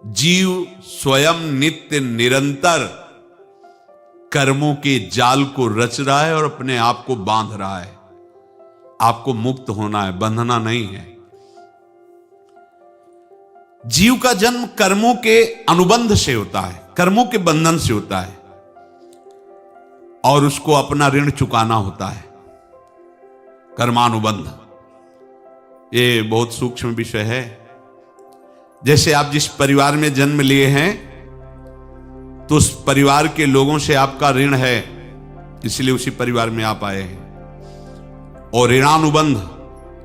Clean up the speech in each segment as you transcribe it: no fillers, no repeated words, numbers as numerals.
जीव स्वयं नित्य निरंतर कर्मों के जाल को रच रहा है और अपने आप को बांध रहा है। आपको मुक्त होना है, बंधना नहीं है। जीव का जन्म कर्मों के अनुबंध से होता है, कर्मों के बंधन से होता है, और उसको अपना ऋण चुकाना होता है। कर्मानुबंध ये बहुत सूक्ष्म विषय है। जैसे आप जिस परिवार में जन्म लिए हैं तो उस परिवार के लोगों से आपका ऋण है, इसलिए उसी परिवार में आप आए हैं। और ऋणानुबंध,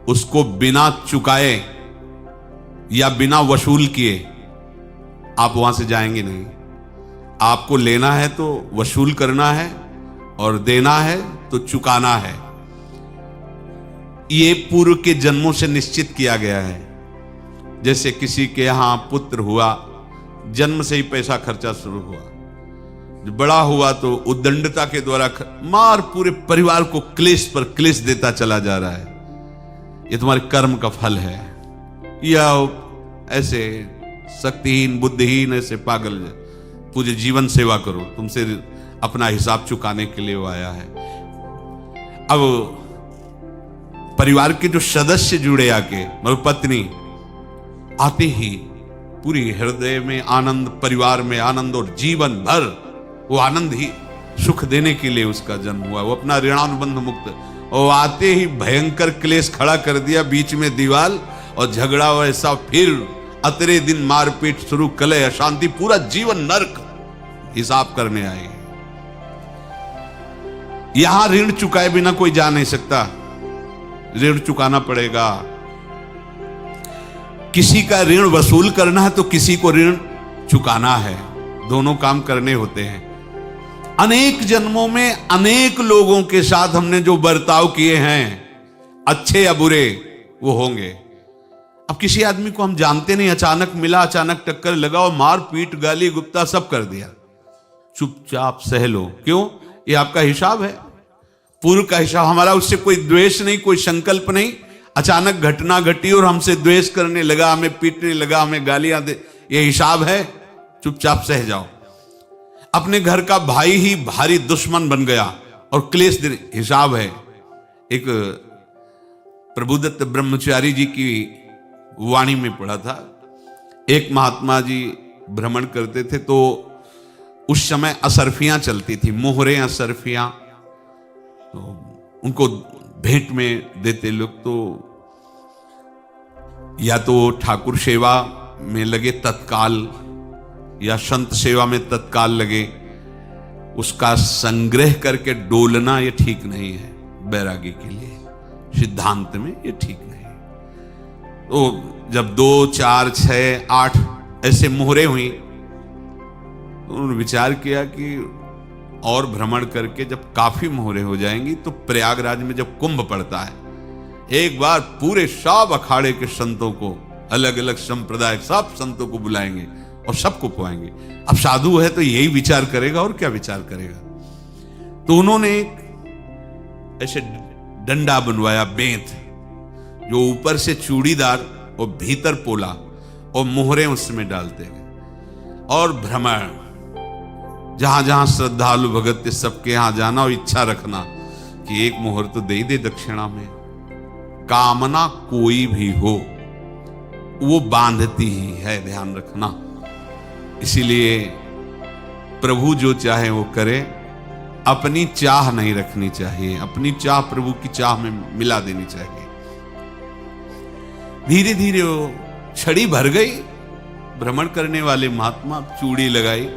उसको बिना चुकाए या बिना वसूल किए आप वहां से जाएंगे नहीं। आपको लेना है तो वसूल करना है और देना है तो चुकाना है। ये पूर्व के जन्मों से निश्चित किया गया है। जैसे किसी के यहां पुत्र हुआ, जन्म से ही पैसा खर्चा शुरू हुआ, जो बड़ा हुआ तो उद्दंडता के द्वारा मार पूरे परिवार को क्लेश पर क्लेश देता चला जा रहा है। ये तुम्हारे कर्म का फल है। या ऐसे शक्तिहीन बुद्धिहीन ऐसे पागल पूरे जीवन सेवा करो, तुमसे अपना हिसाब चुकाने के लिए वो आया है। अब परिवार के जो सदस्य जुड़े आके, मतलब पत्नी आते ही पूरी हृदय में आनंद, परिवार में आनंद, और जीवन भर वो आनंद ही सुख देने के लिए उसका जन्म हुआ। वो अपना ऋणानुबंध मुक्त, और आते ही भयंकर क्लेश खड़ा कर दिया, बीच में दीवाल और झगड़ा वैसा, फिर अतरे दिन मारपीट शुरू, कलह अशांति, पूरा जीवन नरक हिसाब करने आए। यहां ऋण चुकाए बिना कोई जा नहीं सकता, ऋण चुकाना पड़ेगा। किसी का ऋण वसूल करना है तो किसी को ऋण चुकाना है, दोनों काम करने होते हैं। अनेक जन्मों में अनेक लोगों के साथ हमने जो बर्ताव किए हैं, अच्छे या बुरे, वो होंगे। अब किसी आदमी को हम जानते नहीं, अचानक मिला, अचानक टक्कर लगा और मार पीट गाली गुप्ता सब कर दिया, चुपचाप सह लो। क्यों? ये आपका हिसाब है, पूर्व का हिसाब। हमारा उससे कोई द्वेष नहीं, कोई संकल्प नहीं। अचानक घटना घटी और हमसे द्वेष करने लगा, हमें पीटने लगा, हमें गालियां दे, ये हिसाब है, चुपचाप सह जाओ। अपने घर का भाई ही भारी दुश्मन बन गया और क्लेश दे, हिसाब है। एक प्रभुदत्त ब्रह्मचारी जी की वाणी में पढ़ा था, एक महात्मा जी भ्रमण करते थे तो उस समय असरफियां चलती थी, मोहरे असरफियां, तो उनको भेंट में देते लोग। तो या तो ठाकुर सेवा में लगे तत्काल, या संत सेवा में तत्काल लगे, उसका संग्रह करके डोलना ये ठीक नहीं है बैरागी के लिए, सिद्धांत में ये ठीक नहीं। तो जब 2, 4, 6, 8 ऐसे मोहरे हुई, तो उन्होंने विचार किया कि और भ्रमण करके जब काफी मोहरे हो जाएंगी तो प्रयागराज में जब कुंभ पड़ता है, एक बार पूरे सब अखाड़े के संतों को, अलग अलग संप्रदाय सब संतों को बुलाएंगे और सबको पुआएंगे। अब साधु है तो यही विचार करेगा, और क्या विचार करेगा। तो उन्होंने एक ऐसे डंडा बनवाया, बेंत, जो ऊपर से चूड़ीदार और भीतर पोला, और मोहरे उसमें डालते गए। और भ्रमण, जहां जहां श्रद्धालु भगत थे सबके यहां जाना और इच्छा रखना कि एक मोहर तो दे दे दक्षिणा में। कामना कोई भी हो वो बांधती ही है, ध्यान रखना। इसीलिए प्रभु जो चाहे वो करे, अपनी चाह नहीं रखनी चाहिए, अपनी चाह प्रभु की चाह में मिला देनी चाहिए। धीरे धीरे वो छड़ी भर गई। भ्रमण करने वाले महात्मा चूड़ी लगाई,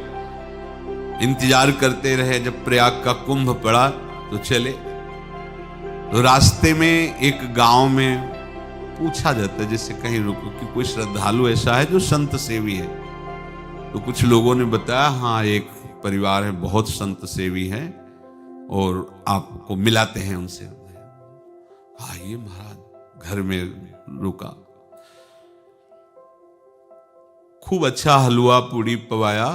इंतजार करते रहे। जब प्रयाग का कुंभ पड़ा तो चले। तो रास्ते में एक गांव में पूछा जाता है, जैसे कहीं रुको कि कोई श्रद्धालु ऐसा है जो संत सेवी है। तो कुछ लोगों ने बताया, हाँ एक परिवार है, बहुत संत सेवी है और आपको मिलाते हैं उनसे। आइए महाराज, घर में रुका, खूब अच्छा हलवा पूड़ी पवाया,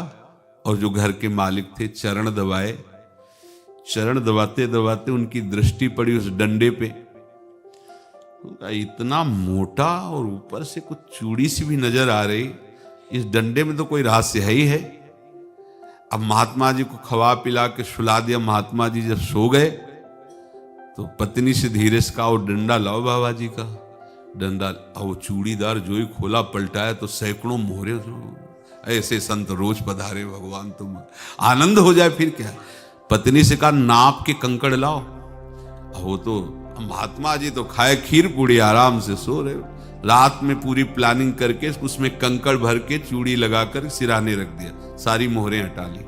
और जो घर के मालिक थे चरण दबाए। चरण दबाते दबाते उनकी दृष्टि पड़ी उस डंडे पे, इतना मोटा और ऊपर से कुछ चूड़ी सी भी नजर आ रही। इस डंडे में तो कोई रहस्य है ही है। अब महात्मा जी को खवा पिला के सुला दिया। महात्मा जी जब सो गए तो पत्नी से धीरे से कहा, वो डंडा लाओ बाबा जी का डंडा। अब वो चूड़ीदार जो ही खोला पलटाया तो सैकड़ों मोहरे। ऐसे संत रोज पधारे भगवान, तुम आनंद हो जाए फिर क्या। पत्नी से कहा, नाप के कंकड़ लाओ। वो तो महात्मा जी तो खाए खीर पूड़ी, आराम से सो रहे। रात में पूरी प्लानिंग करके उसमें कंकड़ भर के चूड़ी लगाकर सिराने रख दिया, सारी मोहरें हटा ली।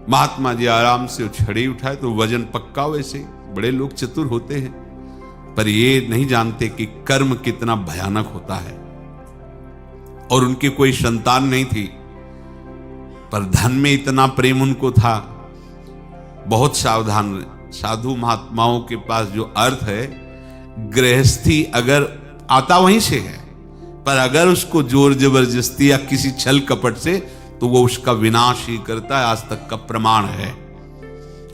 महात्मा जी आराम से छड़ी उठाए तो वजन पक्का। वैसे बड़े लोग चतुर होते हैं, पर ये नहीं जानते कि कर्म कितना भयानक होता है। और उनकी कोई संतान नहीं थी, पर धन में इतना प्रेम उनको था। बहुत सावधान साधु महात्माओं के पास जो अर्थ है, गृहस्थी अगर आता वहीं से है, पर अगर उसको जोर जबरदस्ती या किसी छल कपट से, तो वो उसका विनाश ही करता है। आज तक का प्रमाण है।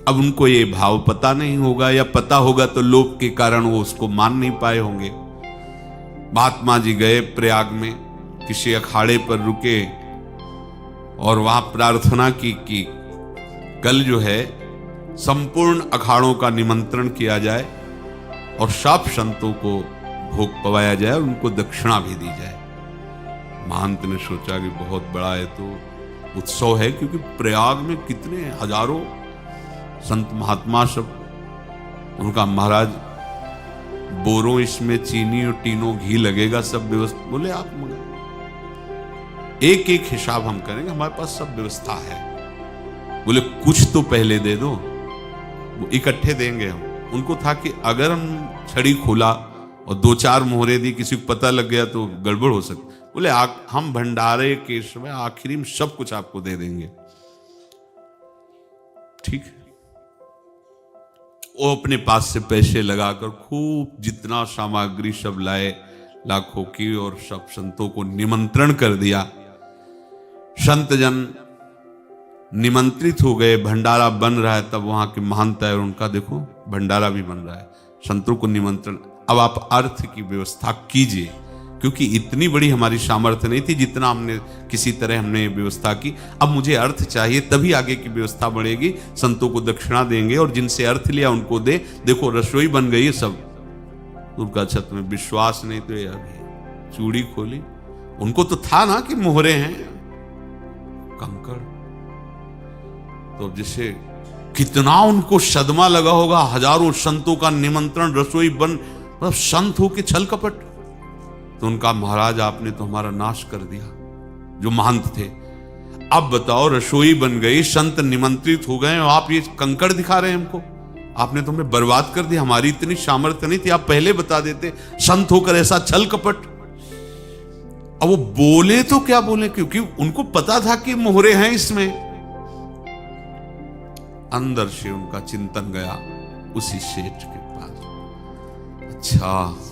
अब उनको ये भाव पता नहीं होगा, या पता होगा तो लोभ के कारण वो उसको मान नहीं पाए होंगे। महात्मा जी गए प्रयाग में, किसी अखाड़े पर रुके और वहां प्रार्थना की कि कल जो है संपूर्ण अखाड़ों का निमंत्रण किया जाए और सब संतों को भोग पवाया जाए और उनको दक्षिणा भी दी जाए। महंत ने सोचा कि बहुत बड़ा है तो उत्सव है, क्योंकि प्रयाग में कितने हजारों संत महात्मा सब। उनका महाराज बोरों इसमें चीनी और टीनो घी लगेगा, सब व्यवस्था। बोले आप मंगा, एक एक हिसाब हम करेंगे, हमारे पास सब व्यवस्था है। बोले कुछ तो पहले दे दो, वो इकट्ठे देंगे हम। उनको था कि अगर हम छड़ी खोला और दो चार मोहरे दी, किसी को पता लग गया तो गड़बड़ हो सकती। बोले हम भंडारे के समय आखिरी में सब कुछ आपको दे देंगे। ठीक है। वो अपने पास से पैसे लगाकर खूब जितना सामग्री सब लाए, लाखों की, और सब संतों को निमंत्रण कर दिया। संत जन निमंत्रित हो गए, भंडारा बन रहा है। तब वहां के महंत है, उनका देखो भंडारा भी बन रहा है, संतों को निमंत्रण। अब आप अर्थ की व्यवस्था कीजिए, क्योंकि इतनी बड़ी हमारी सामर्थ्य नहीं थी जितना हमने किसी तरह हमने व्यवस्था की। अब मुझे अर्थ चाहिए, तभी आगे की व्यवस्था बढ़ेगी। संतों को दक्षिणा देंगे और जिनसे अर्थ लिया उनको दे। देखो रसोई बन गई है सब। उनका छत में विश्वास नहीं तो यार चूड़ी खोली। उनको तो था ना कि मोहरे हैं, कंकड़। तो जैसे कितना उनको सदमा लगा होगा। हजारों संतों का निमंत्रण, रसोई बन, मतलब संत हो के छल कपट। तो उनका महाराज आपने तो हमारा नाश कर दिया, जो महंत थे। अब बताओ रसोई बन गई, संत निमंत्रित हो गए, और आप ये कंकड़ दिखा रहे हैं हमको। आपने तो हमें बर्बाद कर दिया। हमारी इतनी सामर्थ्य नहीं थी, आप पहले बता देते। संत होकर ऐसा छल कपट। अब वो बोले तो क्या बोले, क्योंकि उनको पता था कि मोहरे हैं इसमें। अंदर से उनका चिंतन गया उसी सेठ के पास। अच्छा,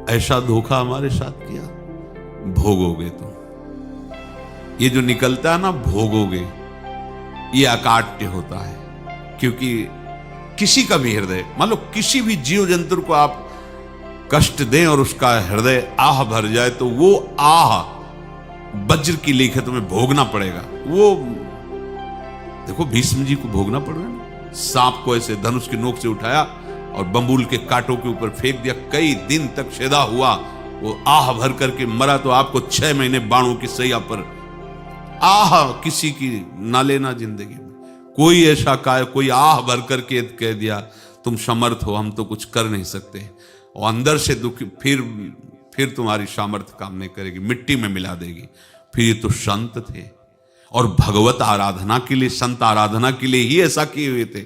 ऐसा धोखा हमारे साथ किया, भोगोगे तुम। ये जो निकलता है ना भोगोगे, ये अकाट्य होता है। क्योंकि किसी का भी हृदय, मान लो किसी भी जीव जंतु को आप कष्ट दें और उसका हृदय आह भर जाए, तो वो आह वज्र की लेख है, तुम्हें भोगना पड़ेगा। वो देखो भीष्म जी को भोगना पड़ रहा है। सांप को ऐसे धनुष की नोक से उठाया और बंबूल के कांटों के ऊपर फेंक दिया। कई दिन तक सेदा हुआ, वो आह भर करके मरा। तो आपको 6 महीने बाणों की सैया पर आह किसी की ना लेना जिंदगी में। कोई ऐसा कोई आह भर करके कह दिया तुम समर्थ हो, हम तो कुछ कर नहीं सकते, और अंदर से दुखी, फिर तुम्हारी सामर्थ्य काम नहीं करेगी, मिट्टी में मिला देगी। फिर ये तो संत थे, और भगवत आराधना के लिए, संत आराधना के लिए ही ऐसा किए हुए थे।